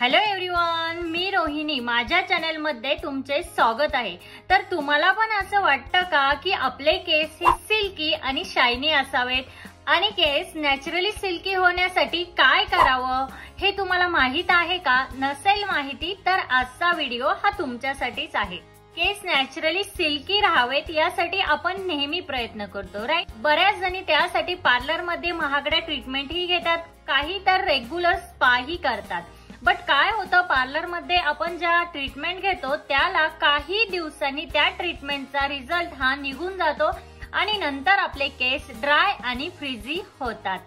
Hello everyone, मी रोहिणी माझ्या channel मध्ये तुमचे स्वागत आहे। तर तुम्हाला पण असं वाटतं का की आपले केस हे सिल्की आणि शायनी असावेत आणि केस नॅचरली सिल्की होण्यासाठी काय करावं हे तुम्हाला माहित आहे का? नसेल माहिती तर आजचा व्हिडिओ हा तुमच्यासाठीच आहे। केस नॅचरली सिल्की राहावेत यासाठी आपण नेहमी प्रयत्न करतो, राईट? बऱ्याच जणी त्यासाठी पार्लर मध्ये महागड्या ट्रीटमेंट ही घेतात, काही तर रेग्युलर स्पा ही करतात। बट काय होतं, पार्लर मध्ये आपण ज्या ट्रीटमेंट घेतो त्याला काही दिवसांनी त्या ट्रीटमेंटचा रिझल्ट हा निघून जातो आणि नंतर आपले केस ड्राय आणि फ्रीझी होतात।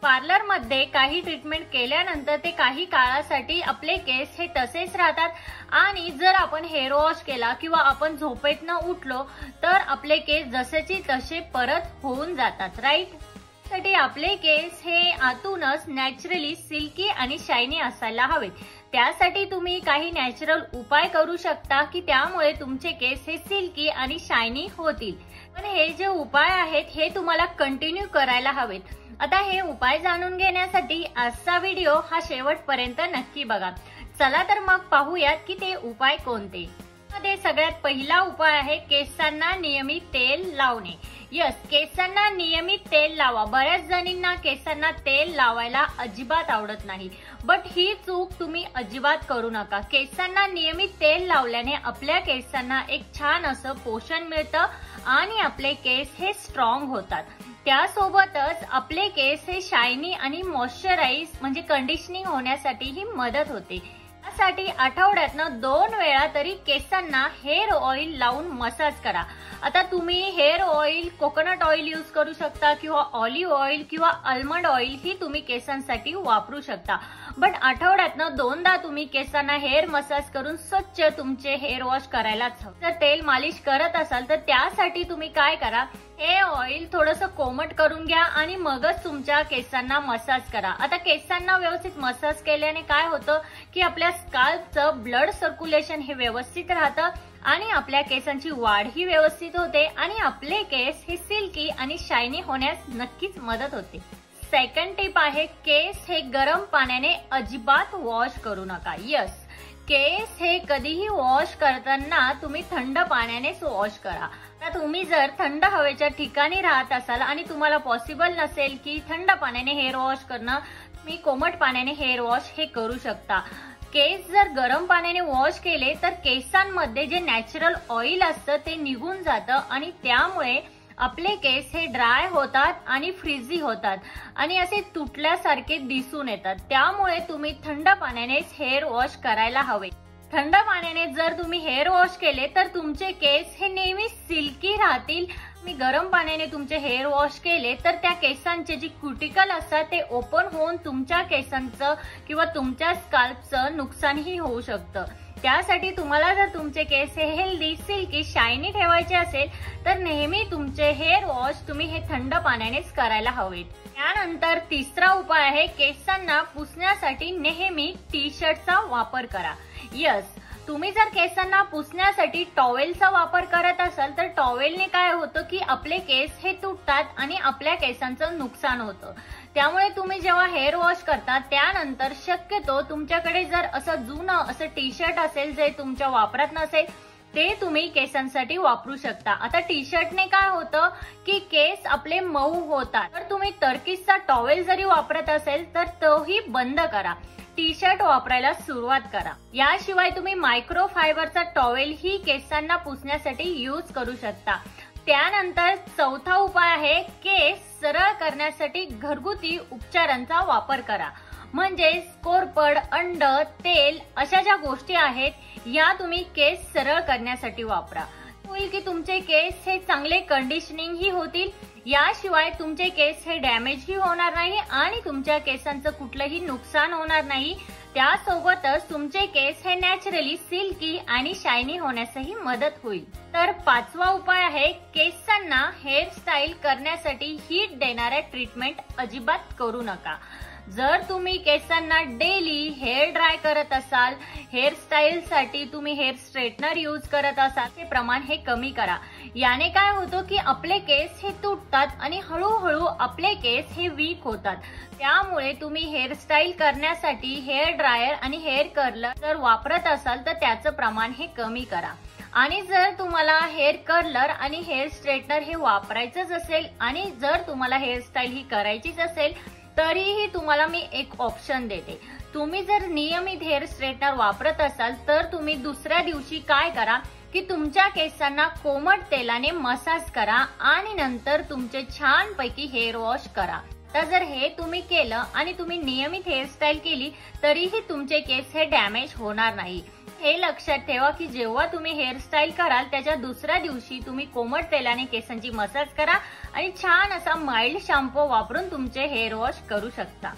पार्लर मध्ये काही ट्रीटमेंट केल्यानंतर ते काही काळासाठी आपले केस हे तसेच राहतात आणि जर आपण हेअर वॉश केला किंवा आपण झोपेतनं उठलो तर आपले केस जसेची तसे परत होऊन जातात, राईट? साठी आपले केस हे आतूनच नॅचरली सिल्की आणि शायनी असायला हवेत। त्यासाठी तुम्ही काही नॅचरल उपाय करू शकता की त्यामुळे तुमचे केस हे सिल्की आणि शायनी होतील। पण हे जे उपाय आहेत हे तुम्हाला कंटिन्यू करायला हवेत। आता हे उपाय जाणून घेण्यासाठी आजचा व्हिडिओ हा शेवटपर्यंत नक्की बघा। चला तर मग पाहूयात की ते उपाय कोणते। मध्ये सगळ्यात पहिला उपाय आहे केसांना नियमित तेल लावणे। यस, केसांना नियमित तेल लावा। बऱ्याच जणींना केसांना तेल लावायला अजिबात आवडत नाही, बट ही चूक तुम्ही अजिबात करू नका। केसांना नियमित तेल लावल्याने आपल्या केसांना एक छान असं पोषण मिळतं आणि आपले केस हे स्ट्रॉंग होतात। त्यासोबतच आपले केस हे शायनी आणि मॉइश्चराइज म्हणजे कंडिशनिंग होण्यासाठी ही मदत होते। त्यासाठी आठवड्यातनं 2 वेळा तरी केसांना हेअर ऑइल लावून मसाज करा। आता तुम्ही hair oil coconut oil use करू शकता किंवा ऑलिव्ह ऑइल किंवा आल्मंड ऑइल ही तुम्ही केसांसाठी वापरू शकता। बट आठवड्यातनं 2दा तुम्ही केसांना हेअर मसाज करून स्वच्छ तुमचे हेअर वॉश करायलाच हवं। जर तेल मालिश करत असाल तर त्यासाठी तुम्ही काय करा, हे ऑइल थोडंसं कोमट करून घ्या आणि मगच तुमच्या केसांना मसाज करा। आता केसांना व्यवस्थित मसाज केल्याने काय होतं की आपल्या स्काल्पचं ब्लड सर्क्युलेशन हे व्यवस्थित राहतं आणि आपल्या केसांची वाढ ही व्यवस्थित होते आणि आपले केस हे सिल्की आणि शायनी होण्यास नक्कीच मदत होते। सेकंड टिप आहे, केस हे गरम पाण्याने अजिबात वॉश करू नका। यस, केस हे कधीही वॉश करताना तुम्ही थंड पाण्यानेच वॉश करा। आता तुम्ही जर थंड हवेच्या ठिकाणी राहत असाल आणि तुम्हाला पॉसिबल नसेल की थंड पाण्याने हेअर वॉश करणं, तुम्ही कोमट पाण्याने हेअर वॉश हे करू शकता। केस जर गरम पाण्याने वॉश केले तर केसांमध्ये जे नॅचरल ऑइल असतं ते निघून जातं आणि त्यामुळे आपले केस हे ड्राय होतात आणि फ्रीझी होतात आणि असे तुटल्यासारखे दिसून येतात। त्यामुळे तुम्ही थंड पाण्यानेच हेअर वॉश करायला हवे। थंड पाण्याने जर तुम्ही हेअर वॉश केले तर तुमचे केस हे नेहमी सिल्की राहतील। मी गरम पाण्याने तुमचे हेअर वॉश केले तर त्या केसांचे जी क्युटिकल असतात ते ओपन होऊन तुमच्या केसांचं किंवा तुमच्या स्काल्पचं नुकसानही होऊ शकतं। त्यासाठी तुम्हाला जर तुमचे केस हे हेल्दी सिल्की शायनी ठेवायचे असेल तर नेहमी तुमचे हेअर वॉश तुम्ही हे थंड पाण्यानेच करायला हवेत। त्यानंतर तिसरा उपाय आहे, केसांना पुसण्यासाठी नेहमी टी शर्टचा वापर करा। यस, तुम्ही जर केसांना पुसण्यासाठी टॉवेलचा वापर करत असाल तर टॉवेलने काय होतं की आपले केस हे तुटतात आणि आपल्या केसांचं नुकसान होतं। त्यामुळे तुम्ही जेव्हा हेअर वॉश करता त्यानंतर शक्यतो तुमच्याकडे जर असं जुनं असं टी शर्ट असेल जे तुमच्या वापरात नसेल ते तुम्ही केसांसाठी वापरू शकता। आता टी शर्टने काय होतं की केस आपले मऊ होतात, तर तुम्ही टर्किशचा टॉवेल जरी वापरत असेल तर तोही बंद करा, टी शर्ट वापरायला सुरुवात करा। याशिवाय तुम्ही मायक्रो फायबरचा टॉवेल ही केसांना पुसण्यासाठी यूज करू शकता। त्यानंतर चौथा उपाय आहे, केस सरळ करण्यासाठी घरगुती उपचारांचा वापर करा। म्हणजे कोरपड, अंड, तेल अशा ज्या गोष्टी आहेत या तुम्ही केस सरळ करण्यासाठी वापरा। होईल की तुमचे केस हे चांगले कंडिशनिंग ही होतील। याशिवाय तुमचे केस हे डॅमेज ही होणार नाही आणि तुमच्या केसांचं कुठलंही नुकसान होणार नाही। त्यासोबतच तुमचे केस हे नॅचरली सिल्की आणि शायनी होण्यासही मदत होईल। तर पाचवा उपाय आहे, केसांना हेअरस्टाईल करण्यासाठी हीट देणाऱ्या ट्रीटमेंट अजिबात करू नका। जर तुम्ही केसांना डेली हेअर ड्राय करत असाल, हेअरस्टाईल साठी तुम्ही हेअर स्ट्रेटनर यूज करत असाल, ते प्रमाण हे कमी करा। याने काय होतं की आपले केस हे तुटतात आणि हळूहळू आपले केस हे वीक होतात। त्यामुळे तुम्ही हेअरस्टाईल करण्यासाठी हेअर ड्रायर आणि हेअर कर्लर जर वापरत असाल तर त्याचं प्रमाण हे कमी करा। आणि जर तुम्हाला हेअर कर्लर आणि हेअर स्ट्रेटनर हे वापरायचंच असेल आणि जर तुम्हाला हेअरस्टाईल ही करायचीच असेल तरीही तुम्हाला मी एक ऑप्शन देते। तुम्ही जर नियमित हेअर स्ट्रेटनर वापरत असाल तर तुम्ही दुसऱ्या दिवशी काय करा की तुमच्या केसांना कोमट तेलाने मसाज करा आणि नंतर तुमचे छानपैकी हेअर वॉश करा। तर जर हे तुम्ही केलं आणि तुम्ही नियमित हेअरस्टाईल केली तरीही तुमचे केस हे डॅमेज होणार नाही। हे लक्षात ठेवा की जेव्हा तुम्ही हेअरस्टाईल कराल त्याच्या दुसऱ्या दिवशी तुम्ही कोमट तेलाने केसांची मसाज करा आणि छान असा माइल्ड शॅम्पू वापरून तुमचे हेअर वॉश करू शकता।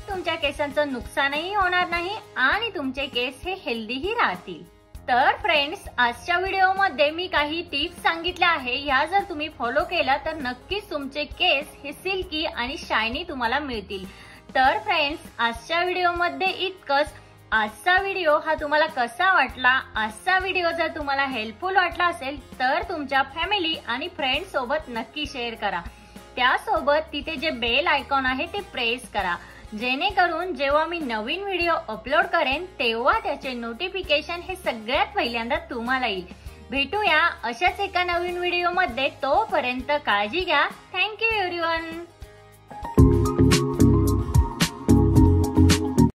तुमच्या केसांचं नुकसानही होणार नाही आणि तुमचे केस हे हेल्दीही राहतील। तर फ्रेंड्स, आजच्या व्हिडिओमध्ये मी काही टिप्स सांगितल्या आहे, ह्या जर तुम्ही फॉलो केल्या तर नक्कीच तुमचे केस हे सिल्की आणि शायनी तुम्हाला मिळतील। तर फ्रेंड्स, आजच्या व्हिडिओमध्ये इतकंच। आजचा व्हिडिओ हा तुम्हाला कसा वाटला? आजचा व्हिडिओ जर तुम्हाला हेल्पफुल वाटला असेल तर तुमच्या फॅमिली आणि फ्रेंड्स सोबत नक्की शेअर करा। त्यासोबत तिथे जे बेल आयकॉन आहे ते प्रेस करा, जेणेकरून जेव्हा मी नवीन व्हिडिओ अपलोड करेन तेव्हा त्याचे नोटिफिकेशन हे सगळ्यात पहिल्यांदा तुम्हाला येईल। भेटूया अशाच एका नवीन व्हिडिओमध्ये, तोपर्यंत काळजी घ्या। Thank you everyone.